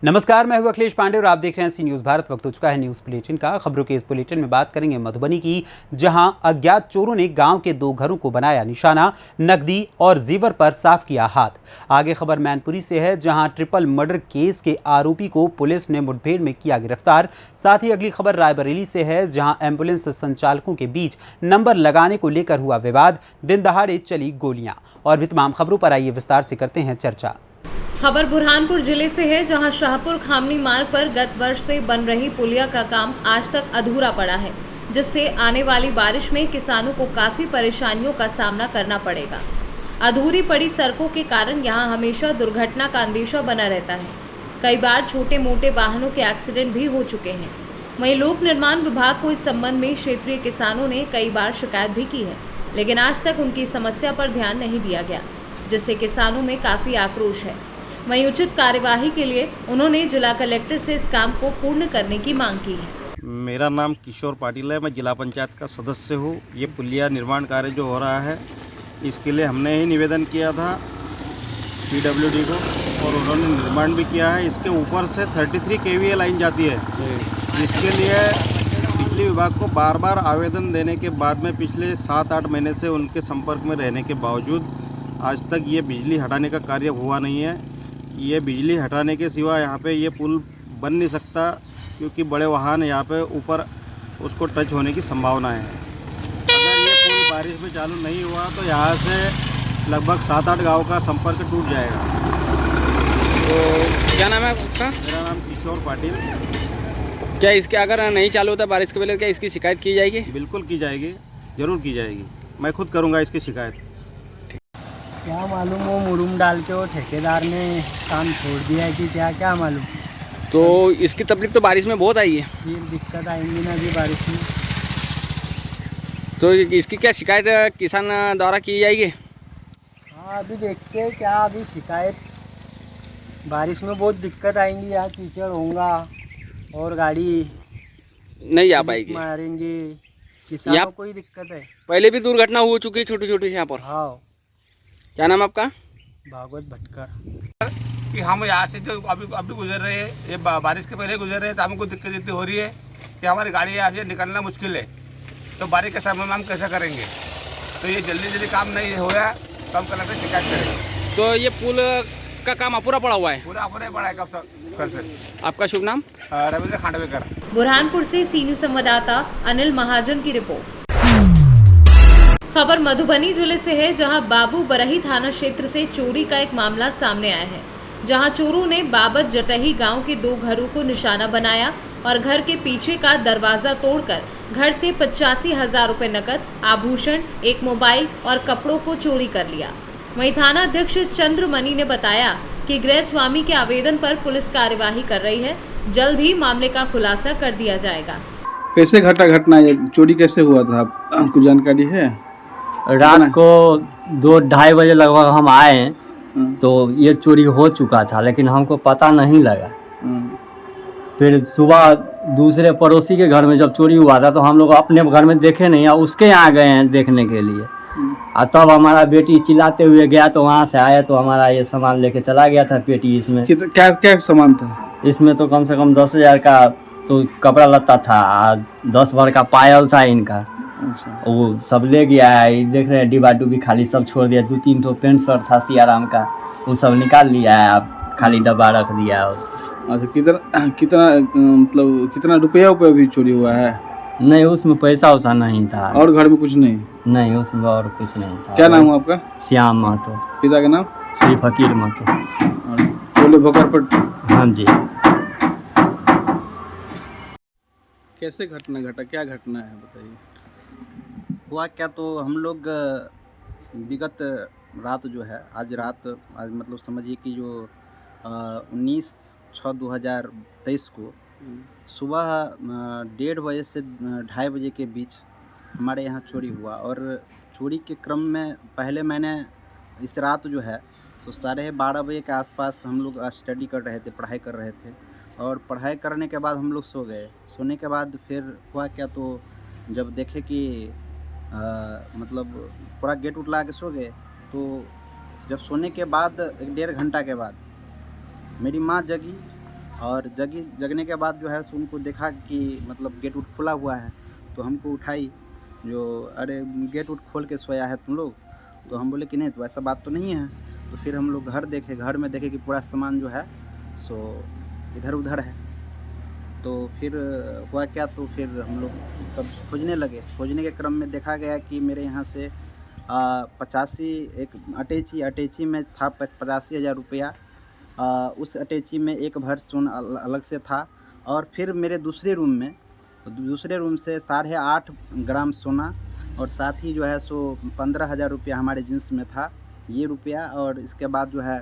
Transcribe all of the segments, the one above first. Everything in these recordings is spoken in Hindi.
नमस्कार, मैं हूं अखिलेश पांडे और आप देख रहे हैं सी न्यूज़ भारत। वक्त हो चुका है न्यूज़ बुलेटिन का। खबरों के इस बुलेटिन में बात करेंगे मधुबनी की, जहां अज्ञात चोरों ने गांव के 2 घरों को बनाया निशाना, नकदी और जेवर पर साफ किया हाथ। आगे खबर मैनपुरी से है, जहां ट्रिपल मर्डर केस के आरोपी को पुलिस ने मुठभेड़ में किया गिरफ्तार। साथ ही अगली खबर रायबरेली से है, जहां एम्बुलेंस संचालकों के बीच नंबर लगाने को लेकर हुआ विवाद, दिन दहाड़े चली गोलियां। और भी तमाम खबरों पर आइए विस्तार से करते हैं चर्चा। खबर बुरहानपुर जिले से है, जहां शाहपुर खामनी मार्ग पर गत वर्ष से बन रही पुलिया का काम आज तक अधूरा पड़ा है, जिससे आने वाली बारिश में किसानों को काफी परेशानियों का सामना करना पड़ेगा। अधूरी पड़ी सड़कों के कारण यहां हमेशा दुर्घटना का अंदेशा बना रहता है। कई बार छोटे मोटे वाहनों के एक्सीडेंट भी हो चुके हैं। वहीं लोक निर्माण विभाग को इस संबंध में क्षेत्रीय किसानों ने कई बार शिकायत भी की है, लेकिन आज तक उनकी समस्या पर ध्यान नहीं दिया गया, जिससे किसानों में काफी आक्रोश है। वहीं उचित कार्यवाही के लिए उन्होंने जिला कलेक्टर से इस काम को पूर्ण करने की मांग की है। मेरा नाम किशोर पाटिल है, मैं जिला पंचायत का सदस्य हूँ। ये पुलिया निर्माण कार्य जो हो रहा है, इसके लिए हमने ही निवेदन किया था PWD को, और उन्होंने निर्माण भी किया है। इसके ऊपर से 33 kVA लाइन जाती है, जिसके लिए बिजली विभाग को बार बार आवेदन देने के बाद में पिछले 7-8 महीने से उनके संपर्क में रहने के बावजूद आज तक ये बिजली हटाने का कार्य हुआ नहीं है। ये बिजली हटाने के सिवा यहाँ पे ये पुल बन नहीं सकता, क्योंकि बड़े वाहन यहाँ पे ऊपर उसको टच होने की संभावना है। अगर ये पुल बारिश में चालू नहीं हुआ तो यहाँ से लगभग 7-8 गांव का संपर्क टूट जाएगा। तो क्या नाम है आपका? मेरा नाम किशोर पाटिल। क्या इसके अगर नहीं चालू होता बारिश के पहले, क्या इसकी शिकायत की जाएगी? बिल्कुल की जाएगी, ज़रूर की जाएगी। मैं खुद करूँगा इसकी शिकायत। क्या मालूम, वो मुरुम डाल के वो ठेकेदार ने काम छोड़ दिया है कि क्या मालूम। तो इसकी तकलीफ तो बारिश में बहुत आई है, फिर दिक्कत आएंगी ना अभी बारिश में। तो इसकी क्या शिकायत किसान द्वारा की जाएगी? हाँ, अभी देखते हैं क्या। अभी शिकायत, बारिश में बहुत दिक्कत आएंगी, यहाँ कीचड़ होगा और गाड़ी नहीं जा पाएगी, मारेंगे, किसानों को ही दिक्कत है। पहले भी दुर्घटना हो चुकी है छोटी छोटी यहाँ पर। हाँ। क्या नाम आपका? भागवत भटकर। कि हम यहाँ से जो अभी गुजर रहे हैं, ये बारिश के पहले गुजर रहे हैं, तो हमको दिक्कत इतनी हो रही है कि हमारी गाड़ी यहाँ से निकलना मुश्किल है। तो बारिश के समय में हम कैसे करेंगे? तो ये जल्दी काम नहीं होया तो हम कलेक्टर शिकायत करेंगे। तो ये पुल का काम अपूरा पड़ा हुआ है? पूरा पड़ा है कब कर से। आपका शुभ नाम? रविंद्र खांडवेकर। बुरहानपुर से सी न्यूज़ संवाददाता अनिल महाजन की रिपोर्ट। खबर मधुबनी जिले से है, जहां बाबू बरही थाना क्षेत्र से चोरी का एक मामला सामने आया है, जहां चोरों ने बाबत जटही गांव के 2 घरों को निशाना बनाया और घर के पीछे का दरवाजा तोड़कर घर से 85,000 रुपए नकद, आभूषण, एक मोबाइल और कपड़ों को चोरी कर लिया। वहीं थाना अध्यक्ष चंद्रमणि ने बताया कि गृह स्वामी के आवेदन पर पुलिस कार्यवाही कर रही है। जल्द ही मामले का खुलासा कर दिया जाएगा। कैसे घटना ये चोरी कैसे हुआ था, आपको जानकारी है? रात को 2-2:30 बजे लगभग हम आए तो ये चोरी हो चुका था, लेकिन हमको पता नहीं लगा। फिर सुबह दूसरे पड़ोसी के घर में जब चोरी हुआ था तो हम लोग अपने घर में देखे नहीं, उसके यहाँ गए हैं देखने के लिए। और तब हमारा बेटी चिल्लाते हुए गया तो वहाँ से आया तो हमारा ये सामान लेके चला गया था पेटी। इसमें क्या सामान था? इसमें तो कम से कम 10,000 का तो कपड़ा लत्ता था, 10 भर का पायल था इनका। वो सब ले गया है। देख रहे हैं डिब्बा डुब्बी खाली सब छोड़ दिया। 2-3 ठो पेंट शर्ट था सियाराम का, वो सब निकाल लिया है, अब खाली डब्बा रख दिया है उसको। अच्छा, कितना मतलब कितना रुपया भी चोरी हुआ है? नहीं, उसमें पैसा वैसा नहीं था। और घर में कुछ नहीं? नहीं, उसमें और कुछ नहीं था। क्या नाम है आपका? श्याम महतो। पिता का नाम? श्री फकीर महतो। बोले भोकरपट। हाँ जी। कैसे घटना घटा, क्या घटना है बताइए। हुआ क्या, तो हम लोग विगत रात जो है, आज मतलब समझिए कि जो 19/6/2023 को सुबह 1:30 बजे से 2:30 बजे के बीच हमारे यहाँ चोरी हुआ। और चोरी के क्रम में पहले मैंने इस रात जो है तो 12:30 बजे के आसपास हम लोग स्टडी कर रहे थे, पढ़ाई कर रहे थे। और पढ़ाई करने के बाद हम लोग सो गए। सोने के बाद फिर हुआ क्या, तो जब देखे कि मतलब पूरा गेट उठ ला के सो गए, तो जब सोने के बाद 1-1.5 घंटा के बाद मेरी माँ जगी और जगने के बाद जो है सो उनको देखा कि मतलब गेट उट खुला हुआ है, तो हमको उठाई जो अरे गेट उट खोल के सोया है तुम लोग। तो हम बोले कि नहीं, तो ऐसा बात तो नहीं है। तो फिर हम लोग घर में देखे कि पूरा सामान जो है सो इधर उधर है। तो फिर हुआ क्या, तो फिर हम लोग सब खोजने लगे। खोजने के क्रम में देखा गया कि मेरे यहाँ से 85 एक अटैची में था 85,000 रुपया। उस अटैची में एक भर सोना अलग से था। और फिर मेरे दूसरे रूम से 8.5 ग्राम सोना और साथ ही जो है सो 15,000 रुपया हमारे जींस में था ये रुपया। और इसके बाद जो है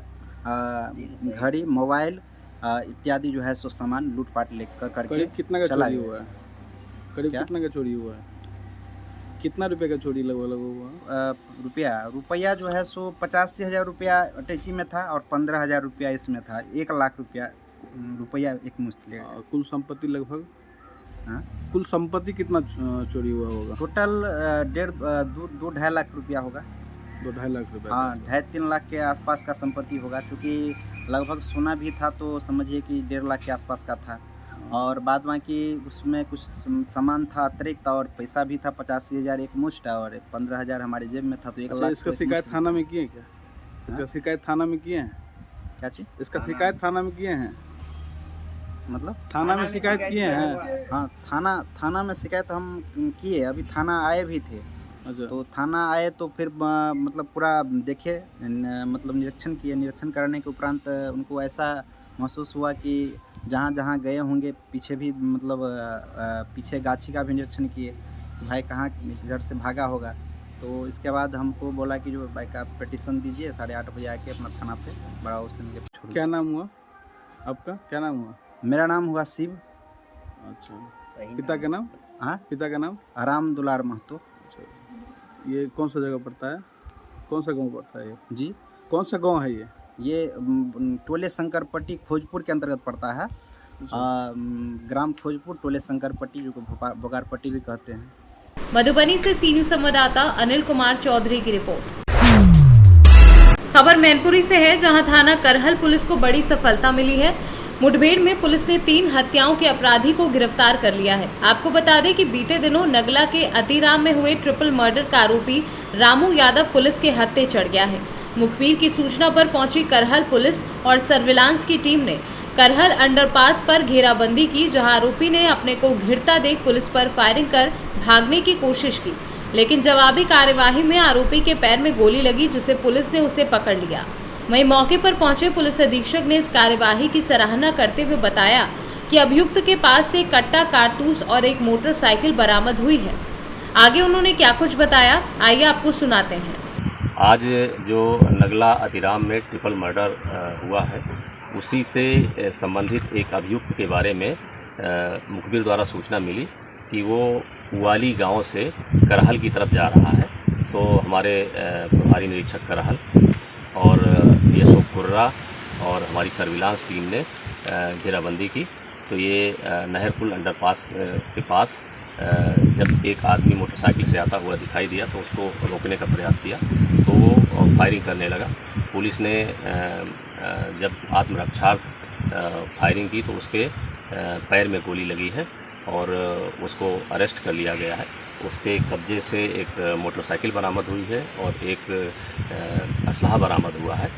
घड़ी, मोबाइल इत्यादि जो है सो सामान लूटपाट लेकर करके कितना का चला चोरी गया। हुआ है? करीब क्या? कितना का चोरी हुआ है? कितना रुपए का चोरी लगभग हुआ? रुपया जो है सो 85,000 रुपया अटैची में था और 15,000 रुपया इसमें था। 1 लाख रुपया एक मुश्त ले गया। कुल संपत्ति लगभग? हाँ? कुल संपत्ति कितना चोरी हुआ होगा? टोटल 2-2.5 लाख रुपया होगा। 2-2.5 लाख रुपए? हाँ, 2.5-3 लाख के आसपास का संपत्ति होगा, क्योंकि लगभग सोना भी था तो समझिए कि 1.5 लाख के आसपास का था। और बाद बाकी उसमें कुछ सामान था अतिरिक्त और पैसा भी था 85,000 एक मुश्त और 15,000 हमारे जेब में था। तो 1 लाख। इसका शिकायत थाना में किए क्या? इसका शिकायत थाना में किए हैं? क्या चीज़? इसका शिकायत थाना में किए हैं? मतलब थाना में शिकायत किए हैं? हाँ, थाना में शिकायत हम किए। अभी थाना आए भी थे। अच्छा। तो थाना आए तो फिर मतलब पूरा देखे, मतलब निरीक्षण किए। निरीक्षण करने के उपरांत उनको ऐसा महसूस हुआ कि जहाँ जहाँ गए होंगे पीछे भी मतलब पीछे गाछी का भी निरीक्षण किए, भाई कहाँ इधर से भागा होगा। तो इसके बाद हमको बोला कि जो भाई का पिटीशन दीजिए, 8:30 बजे आके अपना थाना पे बड़ा उससे छोड़। क्या नाम हुआ आपका? क्या नाम हुआ? मेरा नाम हुआ शिव। अच्छा। पिता का नाम? हाँ, पिता का नाम? राम दुलार महतो। ये कौन सा जगह पड़ता है? कौन सा गांव पड़ता है ये? जी, कौन सा गांव है ये? ये टोले शंकरपट्टी खोजपुर के अंतर्गत पड़ता है। ग्राम खोजपुर, टोले शंकरपट्टी, जो बोगारपट्टी भी कहते हैं। मधुबनी से सी न्यूज संवाददाता अनिल कुमार चौधरी की रिपोर्ट। खबर मैनपुरी से है, जहां थाना करहल पुलिस को बड़ी सफलता मिली है। मुठभेड़ में पुलिस ने 3 हत्याओं के अपराधी को गिरफ्तार कर लिया है। आपको बता दें कि बीते दिनों नगला के अतिराम में हुए ट्रिपल मर्डर का आरोपी रामू यादव पुलिस के हत्थे चढ़ गया है। मुखबिर की सूचना पर पहुंची करहल पुलिस और सर्विलांस की टीम ने करहल अंडरपास पर घेराबंदी की, जहां आरोपी ने अपने को घिरता देख पुलिस पर फायरिंग कर भागने की कोशिश की, लेकिन जवाबी कार्यवाही में आरोपी के पैर में गोली लगी, जिसे पुलिस ने उसे पकड़ लिया। वहीं मौके पर पहुंचे पुलिस अधीक्षक ने इस कार्यवाही की सराहना करते हुए बताया कि अभियुक्त के पास से कट्टा, कारतूस और एक मोटरसाइकिल बरामद हुई है। आगे उन्होंने क्या कुछ बताया, आइए आपको सुनाते हैं। आज जो नगला अतिराम में ट्रिपल मर्डर हुआ है, उसी से संबंधित एक अभियुक्त के बारे में मुखबिर द्वारा सूचना मिली कि वो उवाली गांव से करहल की तरफ जा रहा है। तो हमारे प्रभारी निरीक्षक करहल और DSO खुर्रा और हमारी सर्विलांस टीम ने घेराबंदी की। तो ये नहर पुल अंडरपास के पास जब एक आदमी मोटरसाइकिल से आता हुआ दिखाई दिया तो उसको रोकने का प्रयास किया, तो वो फायरिंग करने लगा। पुलिस ने जब आत्मरक्षार्थ फायरिंग की तो उसके पैर में गोली लगी है और उसको अरेस्ट कर लिया गया है। उसके कब्जे से एक मोटरसाइकिल बरामद हुई है और एक असलहा बरामद हुआ है,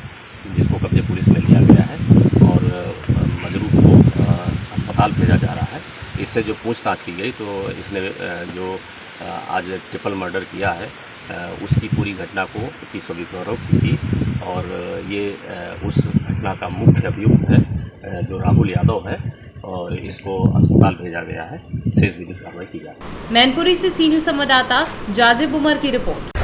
जिसको कब्जे पुलिस में लिया गया है और मजरूह को अस्पताल भेजा जा रहा है। इससे जो पूछताछ की गई तो इसने जो आज ट्रिपल मर्डर किया है उसकी पूरी घटना को की स्वीकार की और ये उस घटना का मुख्य अभियुक्त है जो राहुल यादव है और इसको अस्पताल भेजा गया है। शेष विधिक कार्रवाई की जा रही है। मैनपुरी से सी न्यूज संवाददाता जाजिब उमर की रिपोर्ट।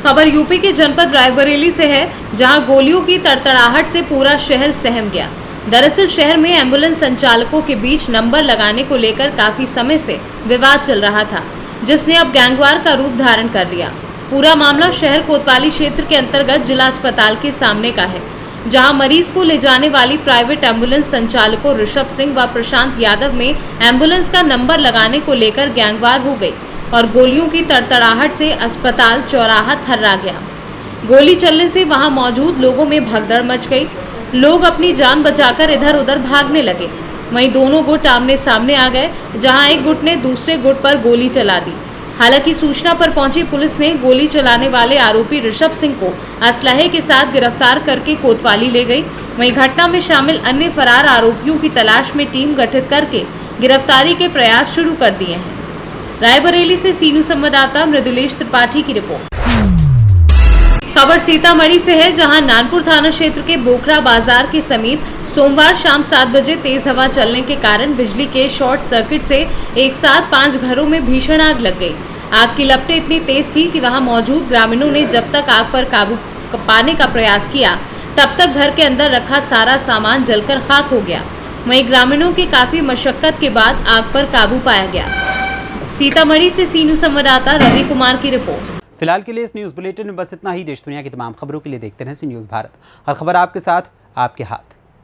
खबर यूपी के जनपद रायबरेली से है, जहां गोलियों की तड़तड़ाहट से पूरा शहर सहम गया। दरअसल शहर में एम्बुलेंस संचालकों के बीच नंबर लगाने को लेकर काफी समय से विवाद चल रहा था, जिसने अब गैंगवार का रूप धारण कर लिया। पूरा मामला शहर कोतवाली क्षेत्र के अंतर्गत जिला अस्पताल के सामने का है, जहां मरीज को ले जाने वाली प्राइवेट एम्बुलेंस संचालकों ऋषभ सिंह व प्रशांत यादव में एम्बुलेंस का नंबर लगाने को लेकर गैंगवार हो गई और गोलियों की तड़तड़ाहट से अस्पताल चौराहा थर्रा गया। गोली चलने से वहां मौजूद लोगों में भगदड़ मच गई। लोग अपनी जान बचाकर इधर उधर भागने लगे। वहीं दोनों गुट आमने सामने आ गए, जहां एक गुट ने दूसरे गुट पर गोली चला दी। हालांकि सूचना पर पहुंची पुलिस ने गोली चलाने वाले आरोपी ऋषभ सिंह को असलहे के साथ गिरफ्तार करके कोतवाली ले गई। वहीं घटना में शामिल अन्य फरार आरोपियों की तलाश में टीम गठित करके गिरफ्तारी के प्रयास शुरू कर दिए हैं। रायबरेली से सीनू संवाददाता मृदुलेश त्रिपाठी की रिपोर्ट। खबर सीतामढ़ी से है, जहां नानपुर थाना क्षेत्र के बोखरा बाजार के समीप सोमवार शाम 7 बजे तेज हवा चलने के कारण बिजली के शॉर्ट सर्किट से एक साथ 5 घरों में भीषण आग लग गई। आग की लपटें इतनी तेज थी कि वहां मौजूद ग्रामीणों ने जब तक आग पर काबू पाने का प्रयास किया, तब तक घर के अंदर रखा सारा सामान जलकर खाक हो गया। वहीं ग्रामीणों की काफी मशक्कत के बाद आग पर काबू पाया गया। सीतामढ़ी से सीनू संवाददाता रवि कुमार की रिपोर्ट। फिलहाल के लिए इस न्यूज़ बुलेटिन में बस इतना ही। देश दुनिया की तमाम खबरों के लिए देखते रहें सी न्यूज़ भारत। हर खबर आपके साथ, आपके हाथ।